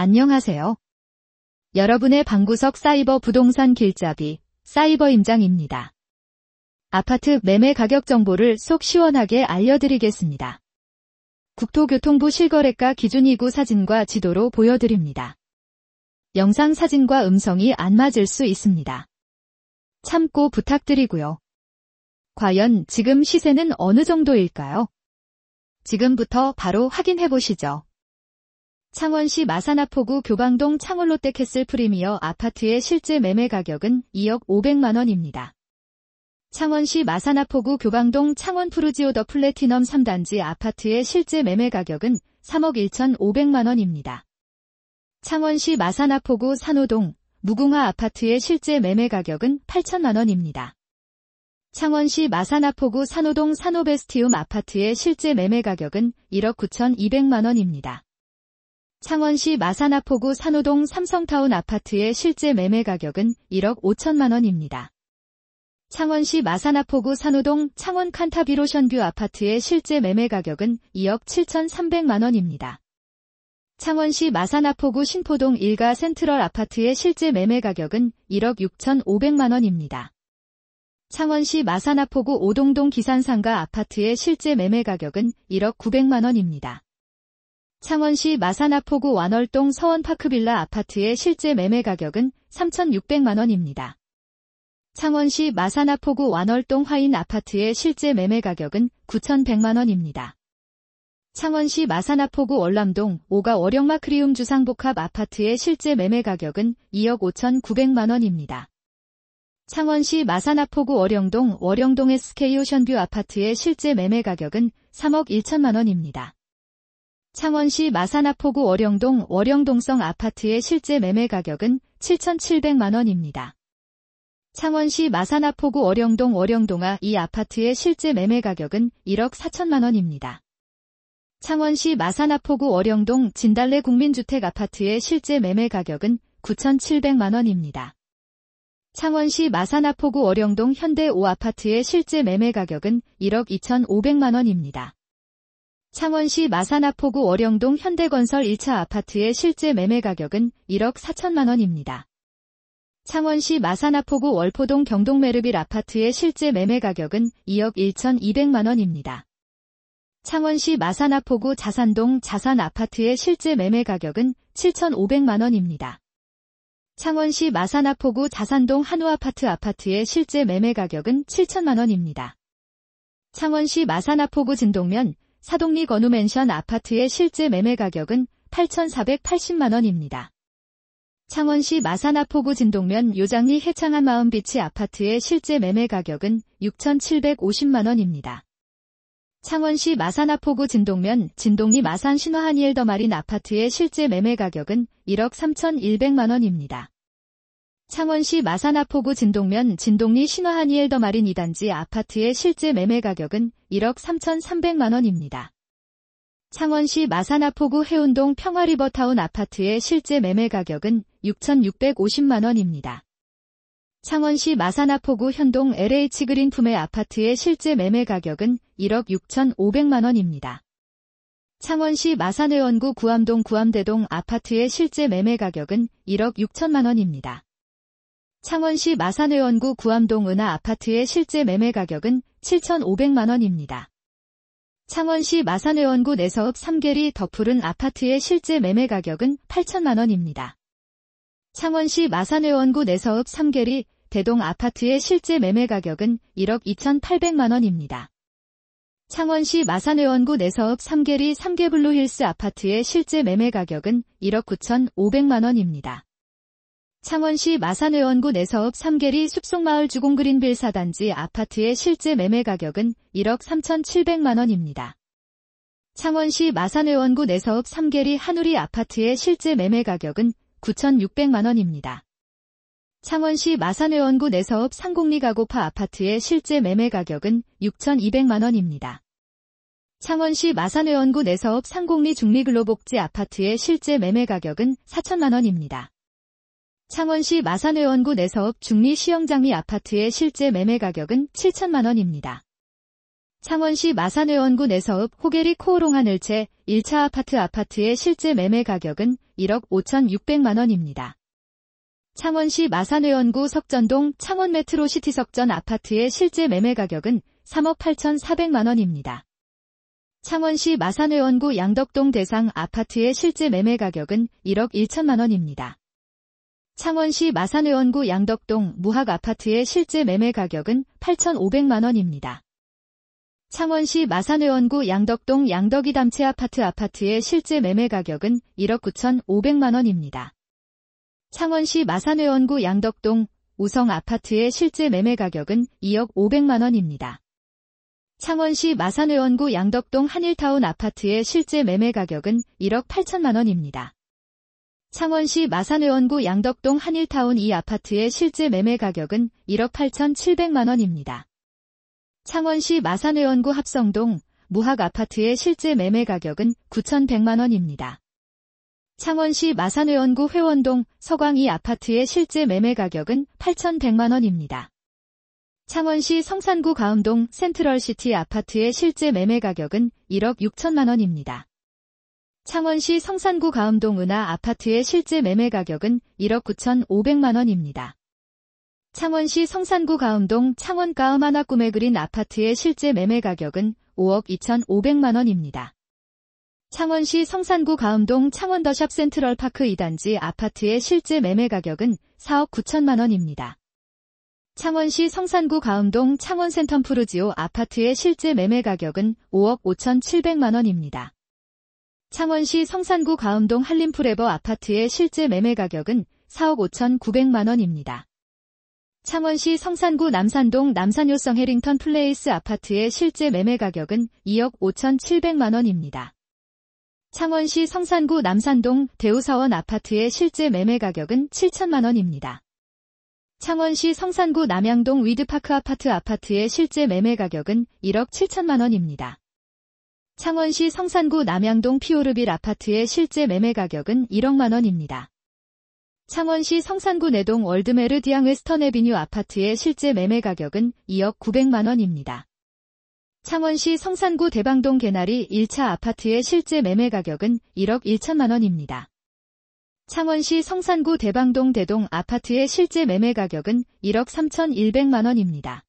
안녕하세요. 여러분의 방구석 사이버 부동산 길잡이, 사이버임장입니다. 아파트 매매 가격 정보를 속 시원하게 알려드리겠습니다. 국토교통부 실거래가 기준이구 사진과 지도로 보여드립니다. 영상 사진과 음성이 안 맞을 수 있습니다. 참고 부탁드리고요. 과연 지금 시세는 어느 정도일까요? 지금부터 바로 확인해보시죠. 창원시 마산하포구 교방동 창원롯데캐슬 프리미어 아파트의 실제 매매 가격은 2억 500만원입니다. 창원시 마산하포구 교방동 창원푸르지오 더 플래티넘 3단지 아파트의 실제 매매 가격은 3억 1,500만원입니다. 창원시 마산하포구 산호동 무궁화 아파트의 실제 매매 가격은 8천만원입니다. 창원시 마산하포구 산호동 산호베스티움 아파트의 실제 매매 가격은 1억 9,200만원입니다. 창원시 마산하포구 산호동 삼성타운 아파트의 실제 매매 가격은 1억 5천만원입니다. 창원시 마산하포구 산호동 창원 칸타비로션뷰 아파트의 실제 매매 가격은 2억 7,300만원입니다. 창원시 마산하포구 신포동 일가 센트럴 아파트의 실제 매매 가격은 1억 6,500만원입니다. 창원시 마산하포구 오동동 기산상가 아파트의 실제 매매 가격은 1억 900만원입니다. 창원시 마산하포구 완월동 서원파크빌라 아파트의 실제 매매 가격은 3,600만원입니다. 창원시 마산하포구 완월동 화인 아파트의 실제 매매 가격은 9,100만원입니다. 창원시 마산하포구 월남동 오가 월영마크리움 주상복합 아파트의 실제 매매 가격은 2억 5,900만원입니다. 창원시 마산하포구 월영동 SK오션뷰 아파트의 실제 매매 가격은 3억 1천만원입니다. 창원시 마산하포구 월영동성 아파트의 실제 매매 가격은 7,700만원입니다. 창원시 마산하포구 월영동아 이 아파트의 실제 매매 가격은 1억 4천만원입니다. 창원시 마산하포구 월영동 진달래 국민주택 아파트의 실제 매매 가격은 9,700만원입니다. 창원시 마산하포구 월영동 현대 5 아파트의 실제 매매 가격은 1억 2,500만원입니다. 창원시 마산하포구 월영동 현대건설 1차 아파트의 실제 매매 가격은 1억 4천만원입니다. 창원시 마산하포구 월포동 경동메르빌 아파트의 실제 매매 가격은 2억 1,200만원입니다. 창원시 마산하포구 자산동 자산 아파트의 실제 매매 가격은 7,500만원입니다. 창원시 마산하포구 자산동 한우아파트 아파트의 실제 매매 가격은 7천만원입니다. 창원시 마산하포구 진동면 사동리 건우맨션 아파트의 실제 매매 가격은 8,480만원입니다. 창원시 마산하포구 진동면 요장리 해창한 마음비치 아파트의 실제 매매 가격은 6,750만원입니다. 창원시 마산하포구 진동면 진동리 마산 신화하니엘 더마린 아파트의 실제 매매 가격은 1억 3,100만원입니다. 창원시 마산하포구 진동면 진동리 신화하니엘 더마린 2단지 아파트의 실제 매매 가격은 1억 3,300만원입니다. 창원시 마산하포구 해운동 평화리버타운 아파트의 실제 매매 가격은 6,650만원입니다. 창원시 마산하포구 현동 LH그린 품의 아파트의 실제 매매 가격은 1억 6,500만원입니다. 창원시 마산의원구 구암동 구암대동 아파트의 실제 매매 가격은 1억 6천만원입니다. 창원시 마산의원구 구암동 은하 아파트의 실제 매매 가격은 7,500만원입니다. 창원시 마산의원구 내서읍 3계리 더 푸른 아파트의 실제 매매 가격은 8천만원입니다. 창원시 마산의원구 내서읍 3계리 대동 아파트의 실제 매매 가격은 1억 2,800만원입니다. 창원시 마산의원구 내서읍 3계리 3계블루힐스 아파트의 실제 매매 가격은 1억 9,500만원입니다. 창원시 마산의원구 내서읍 3계리 숲속마을 주공그린빌 4단지 아파트의 실제 매매 가격은 1억 3,700만원입니다. 창원시 마산의원구 내서읍 3계리 한우리 아파트의 실제 매매 가격은 9,600만원입니다. 창원시 마산의원구 내서읍 상곡리 가고파 아파트의 실제 매매 가격은 6,200만원입니다. 창원시 마산의원구 내서읍 상곡리 중리근로복지 아파트의 실제 매매 가격은 4천만원입니다. 창원시 마산의원구 내서읍 중리 시영장리 아파트의 실제 매매 가격은 7천만원입니다. 창원시 마산의원구 내서읍 호계리 코오롱 하늘채 1차 아파트의 실제 매매 가격은 1억 5,600만원입니다. 창원시 마산회원구 석전동 창원메트로시티 석전 아파트의 실제 매매 가격은 3억 8,400만원입니다. 창원시 마산회원구 양덕동 대상 아파트의 실제 매매 가격은 1억 1천만원입니다. 창원시 마산회원구 양덕동 무학 아파트의 실제 매매 가격은 8,500만원입니다. 창원시 마산회원구 양덕동 양덕이 담채 아파트의 실제 매매 가격은 1억 9,500만원입니다. 창원시 마산회원구 양덕동 우성 아파트의 실제 매매 가격은 2억 500만원입니다. 창원시 마산회원구 양덕동 한일타운 아파트의 실제 매매 가격은 1억 8천만원입니다. 창원시 마산회원구 양덕동 한일타운 2 아파트의 실제 매매 가격은 1억 8,700만원입니다. 창원시 마산회원구 합성동 무학 아파트의 실제 매매 가격은 9,100만원입니다. 창원시 마산회원구 회원동 서광 2 아파트의 실제 매매 가격은 8,100만원입니다. 창원시 성산구 가음동 센트럴시티 아파트의 실제 매매 가격은 1억 6천만원입니다. 창원시 성산구 가음동 은하 아파트의 실제 매매 가격은 1억 9,500만원입니다. 창원시 성산구 가음동 창원 가음 하나 꿈의 그린 아파트의 실제 매매 가격은 5억 2,500만원입니다. 창원시 성산구 가음동 창원 더샵 센트럴파크 2단지 아파트의 실제 매매 가격은 4억 9천만원입니다. 창원시 성산구 가음동 창원 센텀푸르지오 아파트의 실제 매매 가격은 5억 5,700만원입니다. 창원시 성산구 가음동 한림프레버 아파트의 실제 매매 가격은 4억 5,900만원입니다. 창원시 성산구 남산동 남산요성 해링턴 플레이스 아파트의 실제 매매 가격은 2억 5,700만원입니다. 창원시 성산구 남산동 대우사원 아파트의 실제 매매 가격은 7천만원입니다. 창원시 성산구 남양동 위드파크 아파트의 실제 매매 가격은 1억 7천만원입니다. 창원시 성산구 남양동 피오르빌 아파트의 실제 매매 가격은 1억만원입니다. 창원시 성산구 내동 월드메르디앙 웨스턴 에비뉴 아파트의 실제 매매 가격은 2억 900만원입니다. 창원시 성산구 대방동 개나리 1차 아파트의 실제 매매 가격은 1억 1천만원입니다. 창원시 성산구 대방동 대동 아파트의 실제 매매 가격은 1억 3,100만원입니다.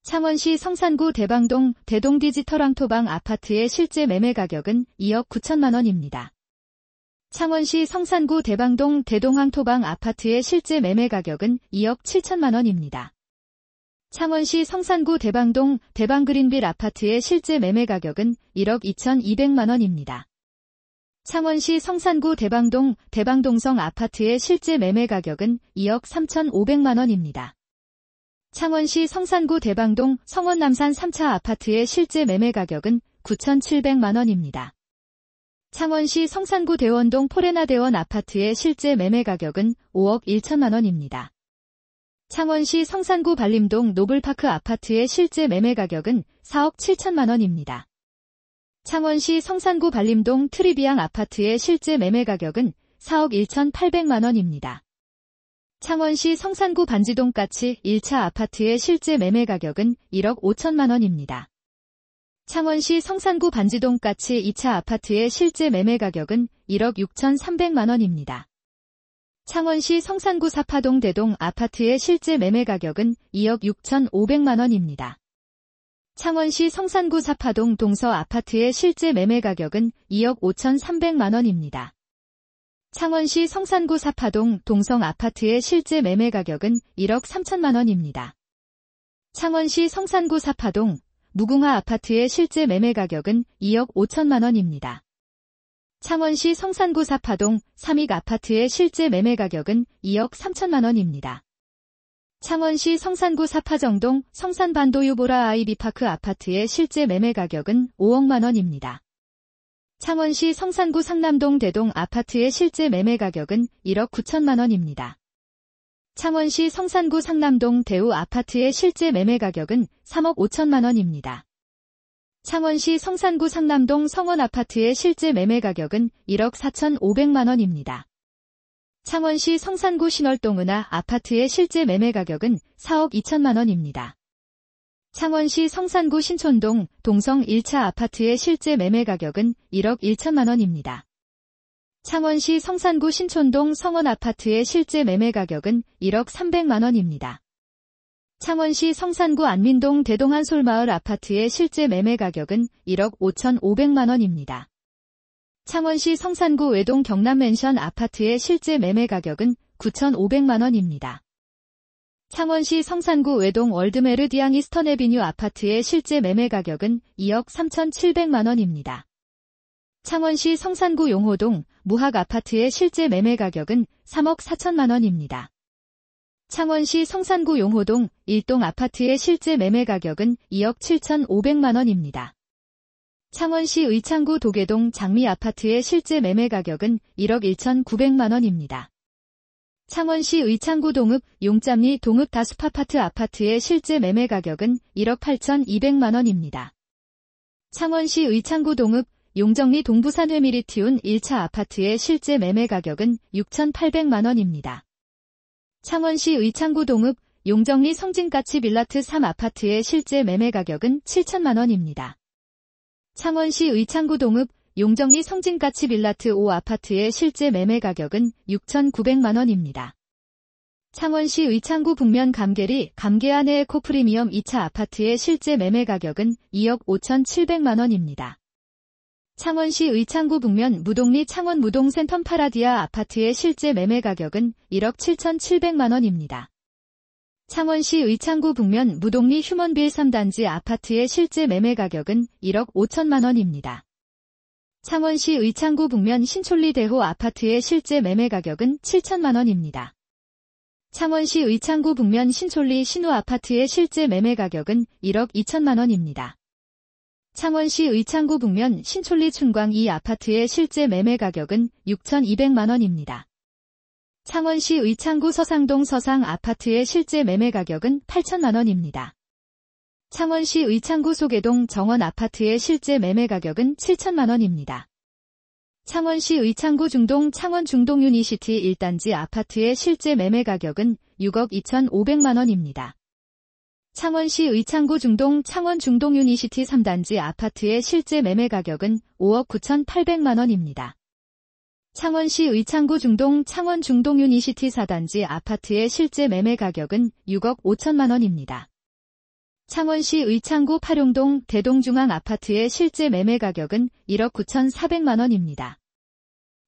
창원시 성산구 대방동 대동 디지털 황토방 아파트의 실제 매매 가격은 2억 9천만원입니다. 창원시 성산구 대방동 대동 황토방 아파트의 실제 매매 가격은 2억 7천만원입니다. 창원시 성산구 대방동 대방그린빌 아파트의 실제 매매 가격은 1억 2,200만원입니다. 창원시 성산구 대방동 대방동성 아파트의 실제 매매 가격은 2억 3,500만원입니다. 창원시 성산구 대방동 성원남산 3차 아파트의 실제 매매 가격은 9,700만원입니다. 창원시 성산구 대원동 포레나대원 아파트의 실제 매매 가격은 5억 1천만원입니다. 창원시 성산구 발림동 노블파크 아파트의 실제 매매 가격은 4억 7천만원입니다. 창원시 성산구 발림동 트리비앙 아파트의 실제 매매 가격은 4억 1,800만원입니다. 창원시 성산구 반지동 까치 1차 아파트의 실제 매매 가격은 1억 5천만원입니다. 창원시 성산구 반지동 까치 2차 아파트의 실제 매매 가격은 1억 6,300만원입니다. 창원시 성산구 사파동 대동 아파트의 실제 매매 가격은 2억 6,500만원입니다. 창원시 성산구 사파동 동서 아파트의 실제 매매 가격은 2억 5,300만원입니다. 창원시 성산구 사파동 동성 아파트의 실제 매매 가격은 1억 3천만원입니다. 창원시 성산구 사파동 무궁화 아파트의 실제 매매 가격은 2억 5천만원입니다. 창원시 성산구 사파동 삼익 아파트의 실제 매매 가격은 2억 3천만원입니다. 창원시 성산구 사파정동 성산반도 유보라 아이비파크 아파트의 실제 매매 가격은 5억만원입니다. 창원시 성산구 상남동 대동 아파트의 실제 매매 가격은 1억 9천만원입니다. 창원시 성산구 상남동 대우 아파트의 실제 매매 가격은 3억 5천만원입니다. 창원시 성산구 상남동 성원 아파트의 실제 매매 가격은 1억 4,500만원입니다. 창원시 성산구 신월동 은하 아파트의 실제 매매 가격은 4억 2천만원입니다. 창원시 성산구 신촌동 동성 1차 아파트의 실제 매매 가격은 1억 1천만원입니다. 창원시 성산구 신촌동 성원아파트의 실제 매매 가격은 1억 300만 원입니다. 창원시 성산구 안민동 대동한솔마을 아파트의 실제 매매 가격은 1억 5,500만 원입니다. 창원시 성산구 외동 경남맨션 아파트의 실제 매매 가격은 9,500만 원입니다. 창원시 성산구 외동 월드메르디앙 이스턴에비뉴 아파트의 실제 매매 가격은 2억 3,700만 원입니다. 창원시 성산구 용호동 무학 아파트의 실제 매매 가격은 3억 4천만 원입니다. 창원시 성산구 용호동 일동 아파트의 실제 매매 가격은 2억 7,500만 원입니다. 창원시 의창구 도계동 장미 아파트의 실제 매매 가격은 1억 1,900만 원입니다. 창원시 의창구 동읍 용짬리 동읍 다숲아파트 아파트의 실제 매매 가격은 1억 8,200만 원입니다. 창원시 의창구 동읍 용정리 동부산 회미리티운 1차 아파트의 실제 매매 가격은 6,800만 원입니다. 창원시 의창구 동읍 용정리 성진가치 빌라트 3 아파트의 실제 매매 가격은 7천만 원입니다. 창원시 의창구 동읍 용정리 성진가치 빌라트 5 아파트의 실제 매매 가격은 6,900만 원입니다. 창원시 의창구 북면 감계리 감계안의 에코프리미엄 2차 아파트의 실제 매매 가격은 2억 5,700만 원입니다. 창원시 의창구 북면 무동리 창원 무동 센텀 파라디아 아파트의 실제 매매 가격은 1억 7,700만 원입니다. 창원시 의창구 북면 무동리 휴먼빌 3단지 아파트의 실제 매매 가격은 1억 5천만 원입니다. 창원시 의창구 북면 신촌리 대호 아파트의 실제 매매 가격은 7천만 원입니다. 창원시 의창구 북면 신촌리 신우 아파트의 실제 매매 가격은 1억 2천만 원입니다. 창원시 의창구 북면 신촌리 춘광 2 아파트의 실제 매매 가격은 6,200만 원입니다. 창원시 의창구 서상동 서상 아파트의 실제 매매 가격은 8천만 원입니다. 창원시 의창구 소계동 정원 아파트의 실제 매매 가격은 7천만 원입니다. 창원시 의창구 중동 창원 중동 유니시티 1단지 아파트의 실제 매매 가격은 6억 2,500만 원입니다. 창원시 의창구 중동 창원 중동 유니시티 3단지 아파트의 실제 매매 가격은 5억 9,800만 원입니다. 창원시 의창구 중동 창원 중동 유니시티 4단지 아파트의 실제 매매 가격은 6억 5천만 원입니다. 창원시 의창구 파룡동 대동중앙 아파트의 실제 매매 가격은 1억 9,400만 원입니다.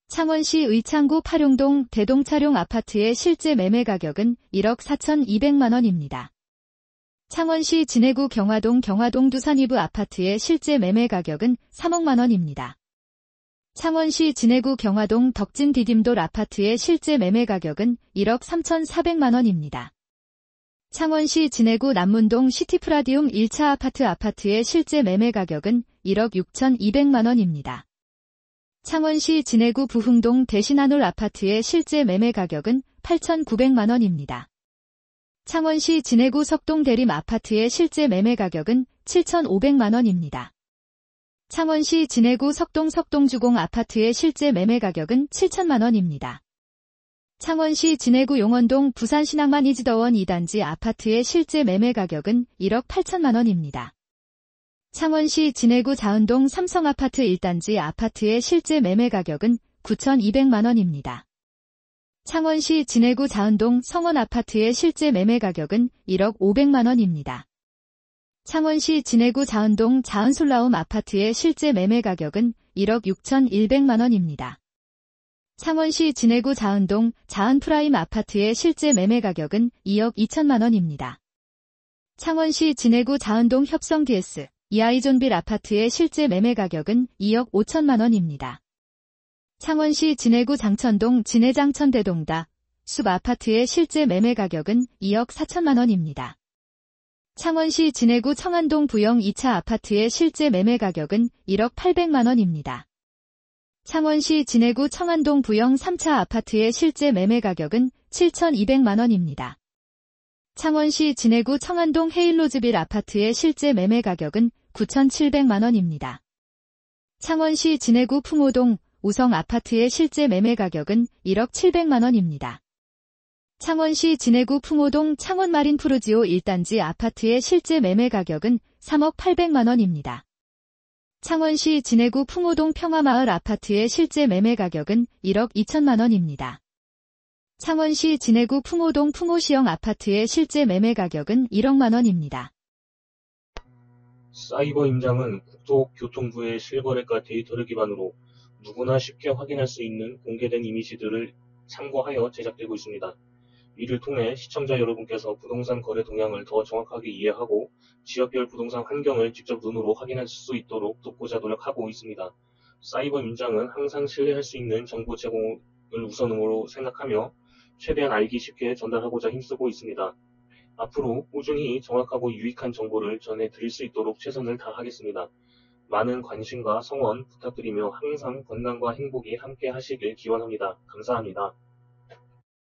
창원시 의창구 파룡동 대동차룡 아파트의 실제 매매 가격은 1억 4,200만 원입니다. 창원시 진해구 경화동 두산이브 아파트의 실제 매매 가격은 3억만 원입니다. 창원시 진해구 경화동 덕진 디딤돌 아파트의 실제 매매 가격은 1억 3,400만 원입니다. 창원시 진해구 남문동 시티프라디움 1차 아파트의 실제 매매 가격은 1억 6,200만 원입니다. 창원시 진해구 부흥동 대신한올 아파트의 실제 매매 가격은 8,900만 원입니다. 창원시 진해구 석동 대림 아파트의 실제 매매 가격은 7,500만 원입니다. 창원시 진해구 석동주공 아파트의 실제 매매 가격은 7천만 원입니다. 창원시 진해구 용원동 부산신항만 이지더원 2단지 아파트의 실제 매매 가격은 1억 8천만 원입니다. 창원시 진해구 자은동 삼성아파트 1단지 아파트의 실제 매매 가격은 9,200만 원입니다. 창원시 진해구 자은동 성원아파트의 실제 매매 가격은 1억 500만 원입니다. 창원시 진해구 자은동 자은솔라움 아파트의 실제 매매 가격은 1억 6,100만 원입니다. 창원시 진해구 자은동 자은프라임 아파트의 실제 매매 가격은 2억 2천만 원입니다. 창원시 진해구 자은동 협성 DS 이아이존빌 아파트의 실제 매매 가격은 2억 5천만 원입니다. 창원시 진해구 장천동 진해장천대동다 숲 아파트의 실제 매매 가격은 2억 4천만 원입니다. 창원시 진해구 청안동 부영 2차 아파트의 실제 매매 가격은 1억 800만 원입니다. 창원시 진해구 청안동 부영 3차 아파트의 실제 매매 가격은 7,200만 원입니다. 창원시 진해구 청안동 헤일로즈빌 아파트의 실제 매매 가격은 9,700만 원입니다. 창원시 진해구 풍호동 우성 아파트의 실제 매매 가격은 1억 700만 원입니다. 창원시 진해구 풍호동 창원마린 푸르지오 1단지 아파트의 실제 매매 가격은 3억 800만 원입니다. 창원시 진해구 풍호동 평화마을 아파트의 실제 매매 가격은 1억 2천만 원입니다. 창원시 진해구 풍호동 풍호시형 아파트의 실제 매매 가격은 1억만 원입니다. 사이버 임장은 국토교통부의 실거래가 데이터를 기반으로 누구나 쉽게 확인할 수 있는 공개된 이미지들을 참고하여 제작되고 있습니다. 이를 통해 시청자 여러분께서 부동산 거래 동향을 더 정확하게 이해하고 지역별 부동산 환경을 직접 눈으로 확인할 수 있도록 돕고자 노력하고 있습니다. 사이버 임장은 항상 신뢰할 수 있는 정보 제공을 우선으로 생각하며 최대한 알기 쉽게 전달하고자 힘쓰고 있습니다. 앞으로 꾸준히 정확하고 유익한 정보를 전해드릴 수 있도록 최선을 다하겠습니다. 많은 관심과 성원 부탁드리며 항상 건강과 행복이 함께 하시길 기원합니다. 감사합니다.